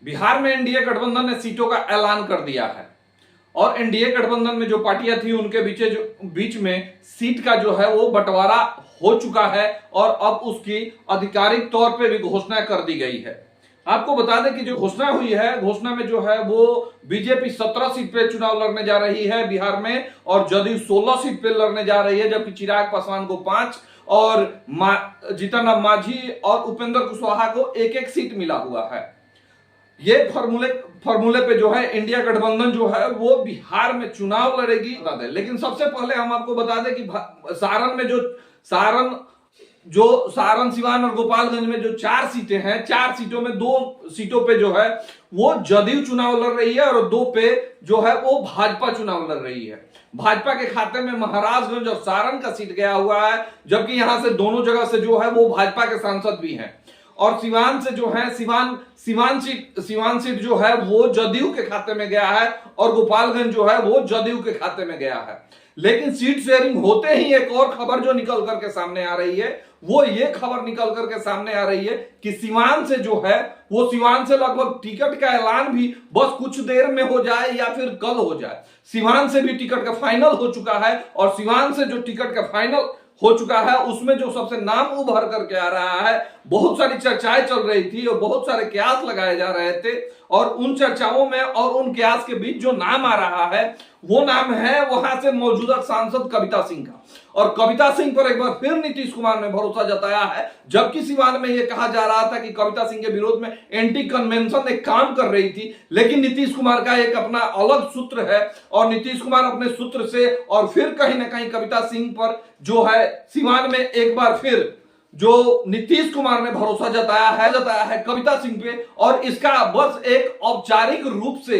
बिहार में एनडीए गठबंधन ने सीटों का ऐलान कर दिया है और एनडीए गठबंधन में जो पार्टियां थी उनके बीच में सीट का जो है वो बंटवारा हो चुका है और अब उसकी आधिकारिक तौर पे भी घोषणा कर दी गई है। आपको बता दें कि जो घोषणा हुई है, घोषणा में जो है वो बीजेपी 17 सीट पे चुनाव लड़ने जा रही है बिहार में और जदयू 16 सीट पे लड़ने जा रही है, जबकि चिराग पासवान को 5 और जीतन राम मांझी और उपेंद्र कुशवाहा को एक एक सीट मिला हुआ है। ये फॉर्मूले पे जो है इंडिया गठबंधन जो है वो बिहार में चुनाव लड़ेगी। बता दें, लेकिन सबसे पहले हम आपको बता दें कि सारण में सारण सिवान और गोपालगंज में जो 4 सीटें हैं, 4 सीटों में 2 सीटों पे जो है वो जदयू चुनाव लड़ रही है और 2 पे जो है वो भाजपा चुनाव लड़ रही है। भाजपा के खाते में महाराजगंज और सारण का सीट गया हुआ है, जबकि यहां से दोनों जगह से जो है वो भाजपा के सांसद भी हैं। और सिवान से जो है सिवान सीट जो है वो जदयू के खाते में गया है और गोपालगंज जो है वो जदयू के खाते में गया है। लेकिन सीट शेयरिंग होते ही एक और खबर जो निकल करके सामने आ रही है, वो ये खबर निकल करके सामने आ रही है कि सिवान से जो है वो सिवान से लगभग टिकट का ऐलान भी बस कुछ देर में हो जाए या फिर कल हो जाए। सिवान से भी टिकट का फाइनल हो चुका है और सिवान से जो टिकट का फाइनल हो चुका है उसमें जो सबसे नाम उभर करके आ रहा है, बहुत सारी चर्चाएं चल रही थी और बहुत सारे कयास लगाए जा रहे थे और उन चर्चाओं में और उन कयास के बीच जो नाम आ रहा है वो नाम है वहां से मौजूदा सांसद कविता सिंह का। और कविता सिंह पर एक बार फिर नीतीश कुमार ने भरोसा जताया है, जबकि सिवान में यह कहा जा रहा था कि कविता सिंह के विरोध में एंटी कन्वेंशन एक काम कर रही थी, लेकिन नीतीश कुमार का एक अपना अलग सूत्र है और नीतीश कुमार अपने सूत्र से और फिर कहीं ना कहीं कविता सिंह पर जो है सिवान में एक बार फिर जो नीतीश कुमार ने भरोसा जताया है कविता सिंह पे, और इसका बस एक औपचारिक रूप से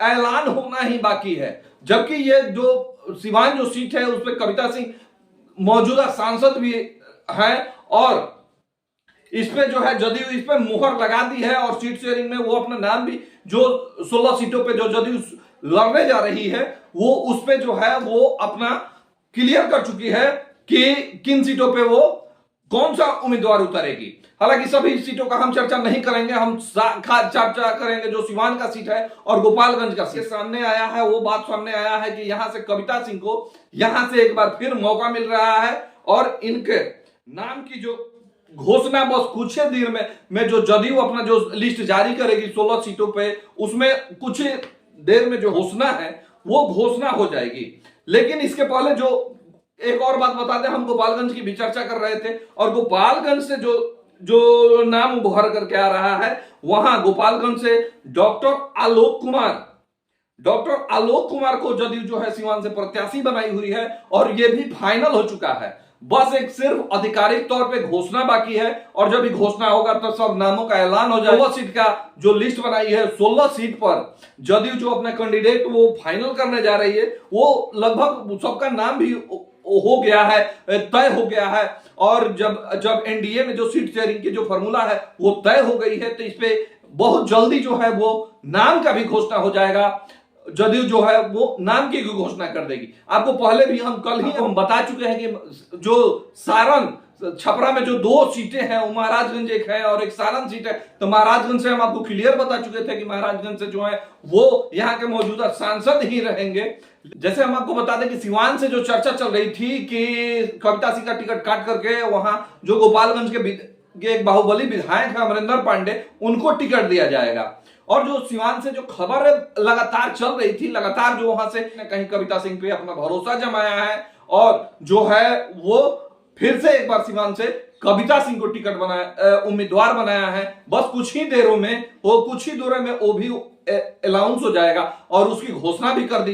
ऐलान होना ही बाकी है। जबकि ये जो सिवान जो सीट है उस पर कविता सिंह मौजूदा सांसद भी हैं और इस पे जो है जदयू इस पे मुहर लगा दी है और सीट शेयरिंग में वो अपना नाम भी जो 16 सीटों पे जो जदयू लड़ने जा रही है वो उस पे जो है वो अपना क्लियर कर चुकी है कि किन सीटों पे वो कौन सा उम्मीदवार उतरेगी। हालांकि सभी सीटों का हम चर्चा नहीं करेंगे, हम चर्चा करेंगे जो सिवान का सीट है और गोपालगंज का सीट सामने आया है। वो बात सामने आया है कि यहां से कविता सिंह को यहां से एक बार फिर मौका मिल रहा है और इनके नाम की जो घोषणा बस कुछ ही देर में जो जदयू अपना जो लिस्ट जारी करेगी 16 सीटों पे, उसमें कुछ देर में जो घोषणा है वो घोषणा हो जाएगी। लेकिन इसके पहले जो एक और बात बता दें, हम गोपालगंज की भी चर्चा कर रहे थे और गोपालगंज से जो नाम उभर करके आ रहा है वहां गोपालगंज से डॉक्टर आलोक कुमार को जदयू जो है सिवान से प्रत्याशी बनाई हुई है और यह भी फाइनल हो चुका है। बस एक सिर्फ आधिकारिक तौर पे घोषणा बाकी है और जब भी घोषणा होगा तो सब नामों का ऐलान हो जाएगा। 16 सीट का जो लिस्ट बनाई है 16 सीट पर जदयू जो अपना कैंडिडेट वो फाइनल करने जा रही है, वो लगभग सबका नाम भी हो गया है, तय हो गया है। और जब एनडीए में जो सीट शेयरिंग की जो फॉर्मूला है वो तय हो गई है तो इस पे बहुत जल्दी जो है वो नाम का भी घोषणा हो जाएगा। जदयू जो है वो नाम की घोषणा कर देगी। आपको पहले भी हम कल ही हम बता चुके हैं कि जो सारण छपरा में जो 2 सीटें हैं वो महाराजगंज एक है और एक सारण सीट है, तो महाराजगंज से हम आपको क्लियर बता चुके थे कि महाराजगंज से जो है वो यहाँ के मौजूदा सांसद ही रहेंगे। जैसे हम आपको बता दें कि सिवान से जो चर्चा चल रही थी कि कविता सिंह का टिकट काट करके वहां जो गोपालगंज के एक बाहुबली विधायक है अमरिंदर पांडे, उनको टिकट दिया जाएगा। और जो सिवान से जो खबर लगातार चल रही थी, लगातार जो वहां से कहीं कविता सिंह पे अपना भरोसा जमाया है और जो है वो फिर से एक बार सिवान से कविता सिंह को टिकट उम्मीदवार बनाया है। बस कुछ ही देरों में वो भी अनाउंस हो जाएगा और उसकी घोषणा भी कर दी